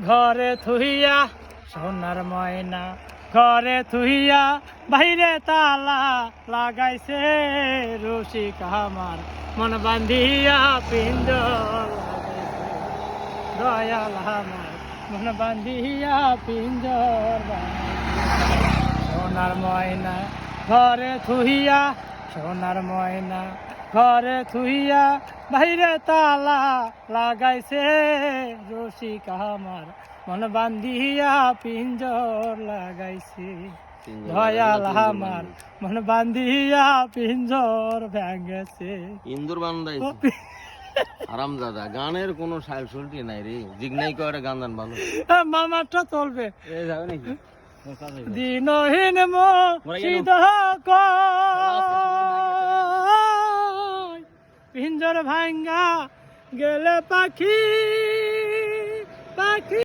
ঘরে থুইয়া সোনার ময়না ঘরে থুইয়া বাইরে তালা লাগাইছে রসিক আমার মন বান্ধিয়া পিঞ্জর লাগাইছে দয়াল আমার মন বান্ধিয়া পিঞ্জর সোনার ময়না ঘরে থুইয়া সোনার ময়না ঘরে থুইয়া বাইরে তালা লাগাইছে রসিক আমার মন বান্ধিয়া পিঞ্জর লাগাইছে দয়াল আমার মন বান্ধিয়া পিঞ্জর ভেঙেছে ইন্দুর বান্ধাইছে আরামজাদা গানের কোনো সাইল সুলটি নাই রে জিগনাই করে গান গান ভালো মামাটা চলবে এ যাবে নাকি দিনহীন মসজিদ পিঞ্জর ভাঙ্গা গেলে পাখি পাখি